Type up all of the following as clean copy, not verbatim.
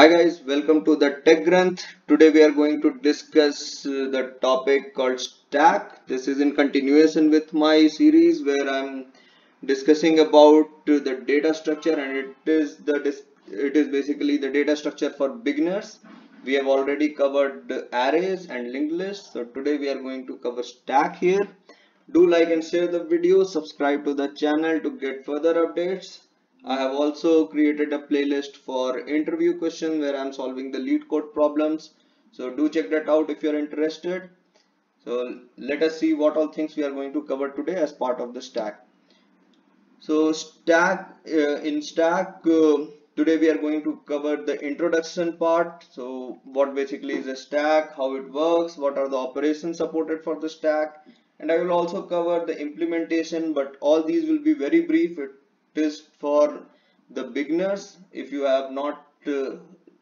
Hi guys, welcome to the Tech Granth. Today we are going to discuss the topic called stack. This is in continuation with my series where I'm discussing about the data structure, and it is basically the data structure for beginners. We have already covered the arrays and linked lists. So today we are going to cover stack here. Do like and share the video, subscribe to the channel to get further updates. I have also created a playlist for interview questions where I'm solving the lead code problems. So do check that out if you're interested. So let us see what all things we are going to cover today as part of the stack. So in stack today we are going to cover the introduction part. So what basically is a stack, how it works, what are the operations supported for the stack, and I will also cover the implementation, but all these will be very brief. It is for the beginners. If you have not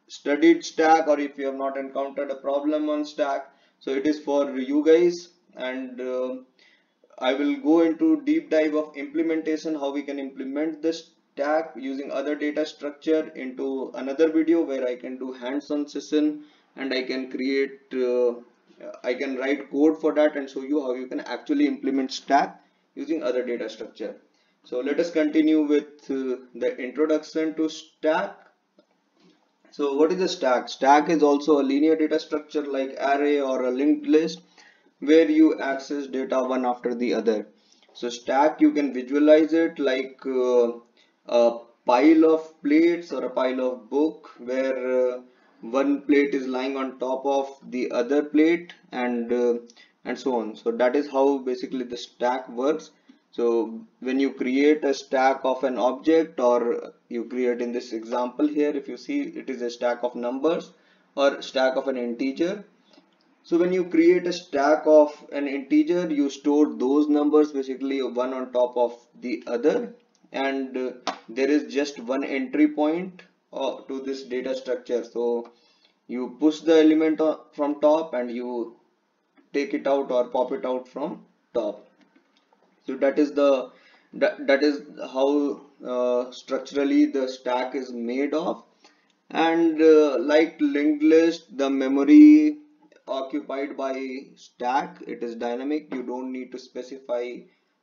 studied stack, or if you have not encountered a problem on stack, so it is for you guys. And I will go into deep dive of implementation, how we can implement this stack using other data structure into another video where I can do hands-on session, and I can I can write code for that and show you how you can actually implement stack using other data structure. So let us continue with the introduction to stack. So what is a stack? Stack is also a linear data structure like array or a linked list where you access data one after the other. So stack, you can visualize it like a pile of plates or a pile of book where one plate is lying on top of the other plate, and so on. So that is how basically the stack works. So when you create a stack of an object, or you create, in this example here, if you see, it is a stack of numbers or stack of an integer. So when you create a stack of an integer, you store those numbers basically one on top of the other, and there is just one entry point to this data structure. So you push the element from top and you take it out or pop it out from top. So that is how structurally the stack is made of. And like linked list, the memory occupied by stack, it is dynamic. You don't need to specify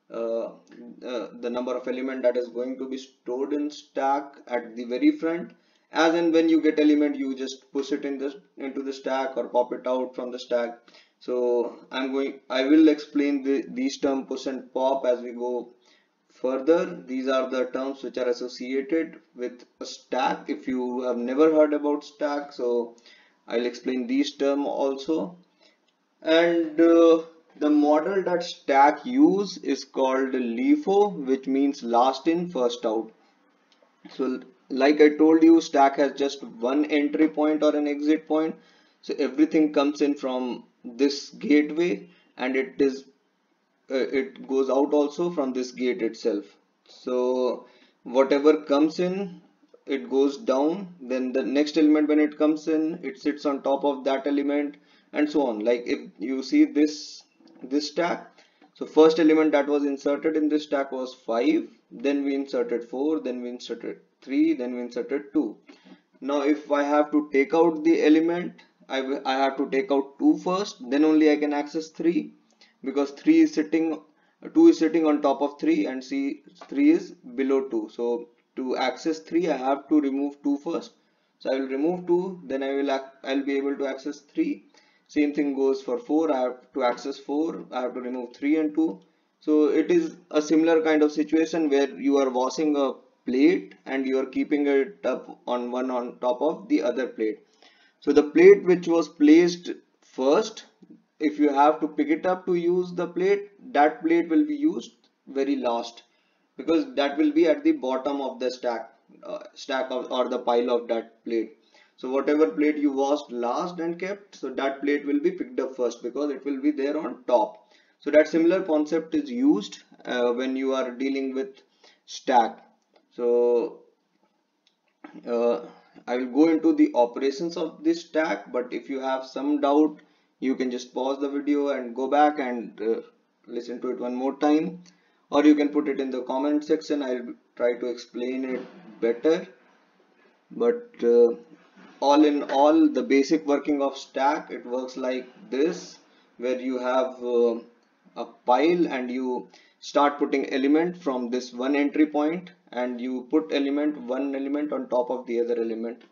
the number of element that is going to be stored in stack at the very front. As and when you get element, you just push it into the stack or pop it out from the stack. So I will explain these terms push and pop as we go further. These are the terms which are associated with a stack. If you have never heard about stack, so I'll explain these terms also. And the model that stack use is called LIFO, which means last in first out. So like I told you, stack has just one entry point or an exit point. So everything comes in from this gateway, and it goes out also from this gate itself. So whatever comes in, it goes down, then the next element, when it comes in, it sits on top of that element, and so on. Like if you see this stack, so first element that was inserted in this stack was 5, then we inserted 4, then we inserted 3, then we inserted 2. Now if I have to take out the element, I have to take out 2 first, then only I can access 3, because 2 is sitting on top of 3, and 3 is below 2. So to access 3, I have to remove 2 first. So I will remove 2, then I'll be able to access 3. Same thing goes for 4. I have to access 4, I have to remove 3 and 2. So it is a similar kind of situation where you are washing a plate and you are keeping it up on one on top of the other plate. So the plate which was placed first, if you have to pick it up to use the plate, that plate will be used very last, because that will be at the bottom of the or the pile of that plate. So whatever plate you washed last and kept, so that plate will be picked up first because it will be there on top. So that similar concept is used when you are dealing with stack. So I will go into the operations of this stack, but if you have some doubt, you can just pause the video and go back and listen to it one more time, or you can put it in the comment section. I'll try to explain it better. But all in all, the basic working of stack, it works like this, where you have a pile and you start putting element from this one entry point, and you put one element on top of the other element,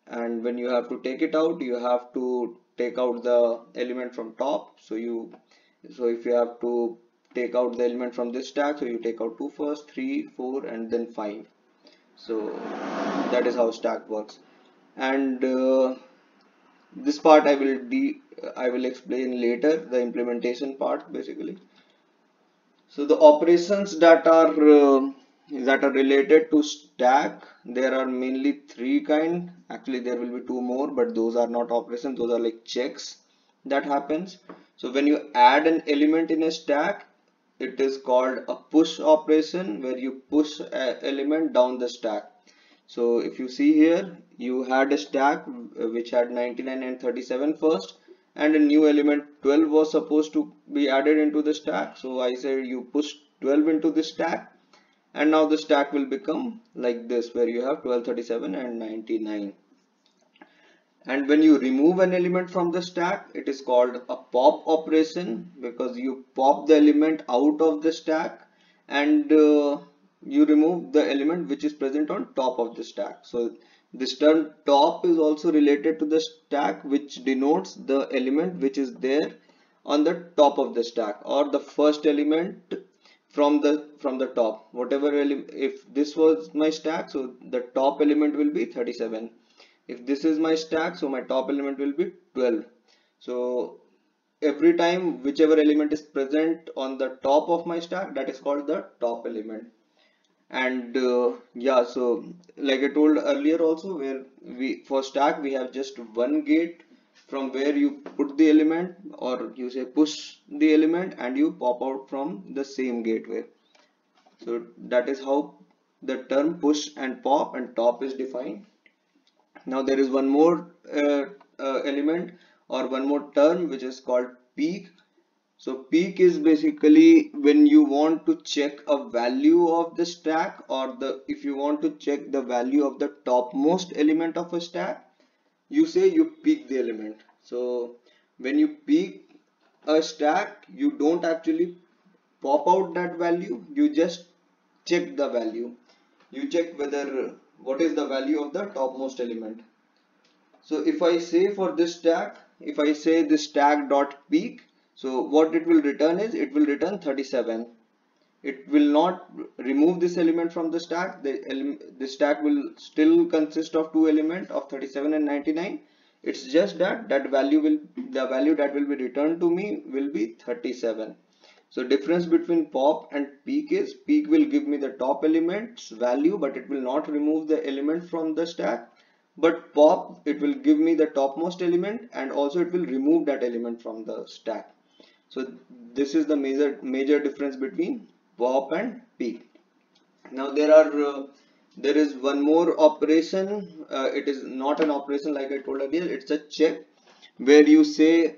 and when you have to take it out, you have to take out the element from top. So if you have to take out the element from this stack, so you take out 2 first, 3, 4, and then 5. So that is how stack works. And this part I will explain later, the implementation part basically. So the operations that are related to stack, there are mainly three kind. Actually, there will be two more, but those are not operations. Those are like checks that happens. So when you add an element in a stack, it is called a push operation, where you push an element down the stack. So if you see here, you had a stack which had 99 and 37 first, and a new element 12 was supposed to be added into the stack. So I said you push 12 into the stack, and now the stack will become like this, where you have 12, 37 and 99. And when you remove an element from the stack, it is called a pop operation, because you pop the element out of the stack, and you remove the element which is present on top of the stack. So this term top is also related to the stack, which denotes the element which is there on the top of the stack, or the first element from the top. Whatever if this was my stack, so the top element will be 37. If this is my stack, so my top element will be 12. So every time whichever element is present on the top of my stack, that is called the top element. And yeah, so like I told earlier also, where for stack we have just one gate from where you put the element, or you say push the element, and you pop out from the same gateway. So that is how the term push and pop and top is defined. Now there is one more element, or one more term, which is called peek. So peek is basically when you want to check a value of the stack, or if you want to check the value of the topmost element of a stack, you say you peek the element. So when you peek a stack, you don't actually pop out that value, you just check the value. You check whether what is the value of the topmost element. So if I say for this stack, if I say this stack dot peek, so what it will return is, it will return 37. It will not remove this element from the stack. The stack will still consist of two elements of 37 and 99. It's just that the value that will be returned to me will be 37. So difference between pop and peek is, peek will give me the top element's value, but it will not remove the element from the stack. But pop, it will give me the topmost element, and also it will remove that element from the stack. So this is the major difference between pop and peek. Now there is one more operation. It is not an operation like I told earlier. It's a check, where you say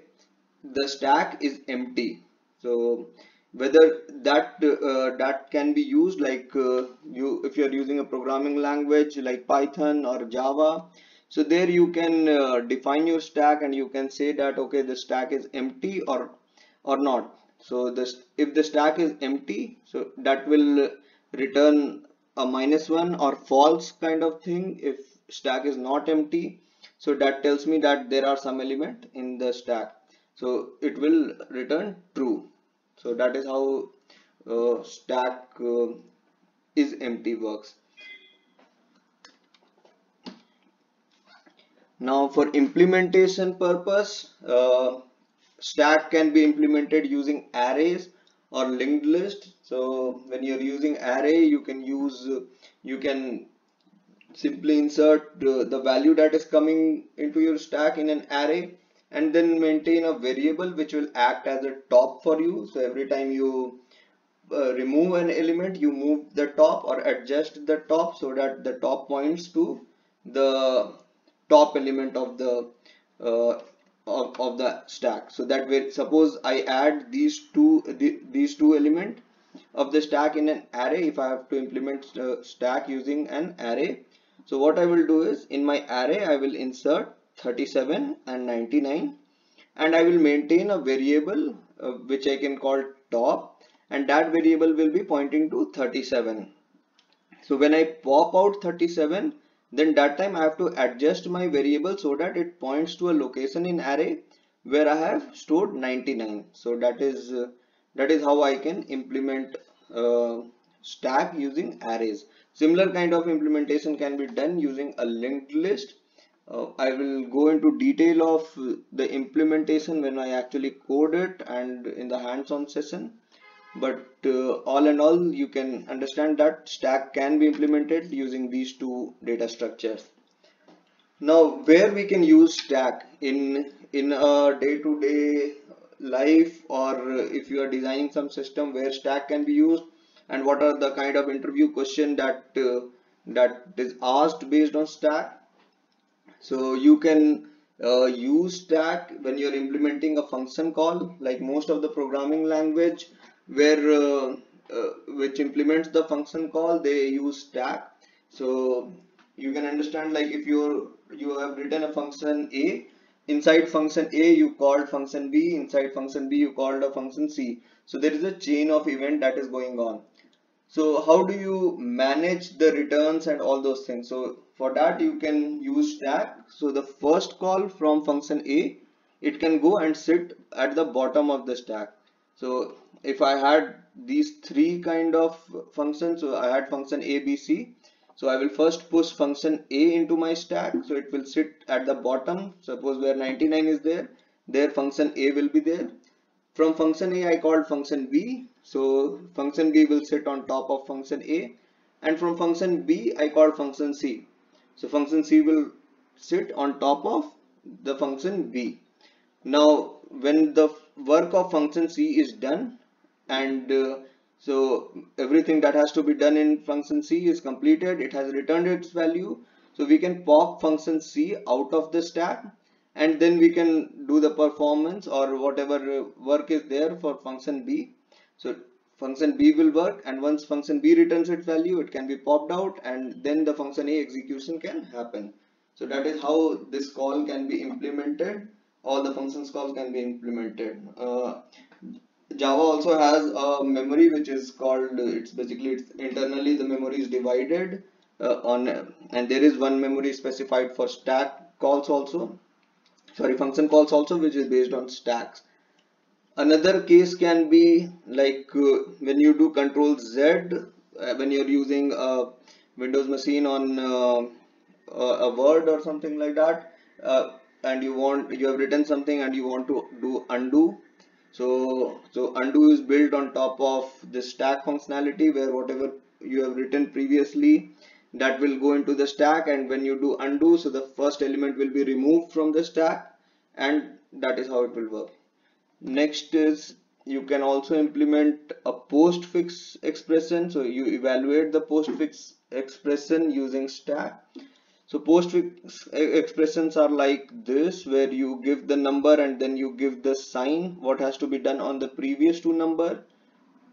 the stack is empty. So whether that can be used like if you are using a programming language like Python or Java. So there you can define your stack, and you can say that okay, the stack is empty or not. So if the stack is empty, so that will return a -1 or false kind of thing. If stack is not empty, so that tells me that there are some element in the stack, so it will return true. So that is how stack is empty works. Now for implementation purpose, stack can be implemented using arrays or linked list. So when you're using array, you can simply insert the value that is coming into your stack in an array, and then maintain a variable which will act as a top for you. So every time you remove an element, you move the top or adjust the top, so that the top points to the top element of the uh, of the stack. So that way, suppose I add these two element of the stack in an array. If I have to implement stack using an array, So what I will do is, in my array I will insert 37 and 99, and I will maintain a variable which I can call top, and that variable will be pointing to 37. So when I pop out 37, then that time I have to adjust my variable so that it points to a location in array where I have stored 99. So that is how I can implement stack using arrays. Similar kind of implementation can be done using a linked list. I will go into detail of the implementation when I actually code it and in the hands-on session. But all in all, you can understand that stack can be implemented using these two data structures. Now, where we can use stack in a day-to-day life, or if you are designing some system where stack can be used, and what are the kind of interview question that is asked based on stack. So you can use stack when you're implementing a function call, like most of the programming language where which implements the function call, they use stack. So you can understand, like if you have written a function A, inside function A you called function B, inside function B you called a function C. So there is a chain of event that is going on. So how do you manage the returns and all those things? So for that you can use stack. So the first call from function A, it can go and sit at the bottom of the stack. So if I had these three kind of functions, so I had function A, B, C. So I will first push function A into my stack. So it will sit at the bottom. Suppose where 99 is there function A will be there. From function A I called function B, so function B will sit on top of function A, and from function B I called function C, so function C will sit on top of the function B. Now when the work of function C is done, and so everything that has to be done in function C is completed, it has returned its value, so we can pop function C out of the stack, and then we can do the performance or whatever work is there for function B. So function B will work, and once function B returns its value, it can be popped out, and then the function A execution can happen. So that is how this call can be implemented. All the functions calls can be implemented. Java also has a memory which is called, it's internally the memory is divided on, and there is one memory specified for stack calls also, sorry, function calls also, which is based on stacks. Another case can be like when you do control Z, when you're using a Windows machine on a Word or something like that, and you have written something and you want to do undo. So undo is built on top of the stack functionality, where whatever you have written previously, that will go into the stack, and when you do undo, so the first element will be removed from the stack, and that is how it will work. Next is, you can also implement a postfix expression. So you evaluate the postfix expression using stack. So postfix expressions are like this, where you give the number and then you give the sign what has to be done on the previous two number,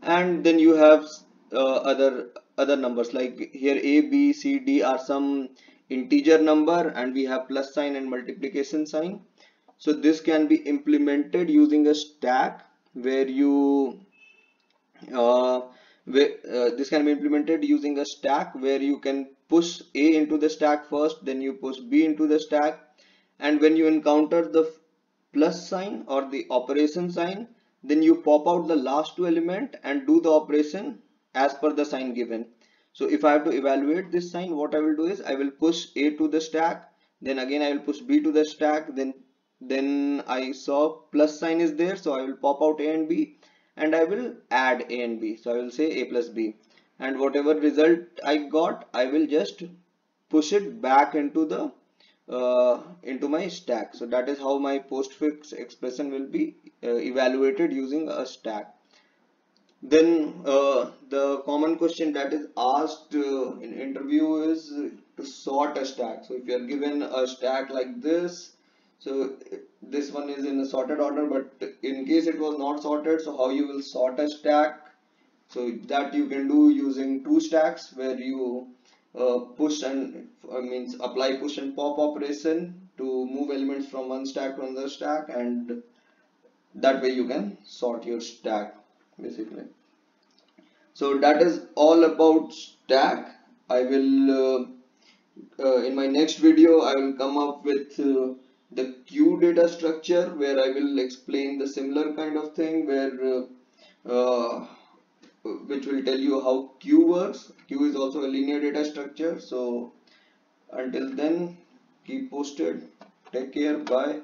and then you have other numbers, like here A, B, C, D are some integer number, and we have plus sign and multiplication sign. So this can be implemented using a stack, where you this can be implemented using a stack where you can push A into the stack first, then you push B into the stack, and when you encounter the plus sign or the operation sign, then you pop out the last two element and do the operation as per the sign given. So if I have to evaluate this sign, what I will do is I will push A to the stack, then again I will push B to the stack, then I saw plus sign is there, so I will pop out A and B, and I will add A and B. So I will say A plus B, and whatever result I got, I will just push it back into my stack. So that is how my postfix expression will be evaluated using a stack. Then the common question that is asked in interview is to sort a stack. So if you are given a stack like this, so this one is in a sorted order, but in case it was not sorted, so how you will sort a stack? So that you can do using two stacks, where you push and means apply push and pop operation to move elements from one stack to another stack, and that way you can sort your stack basically. So that is all about stack. I will in my next video I will come up with the queue data structure, where I will explain the similar kind of thing, where which will tell you how queue works. Queue is also a linear data structure. So until then, keep posted. Take care. Bye.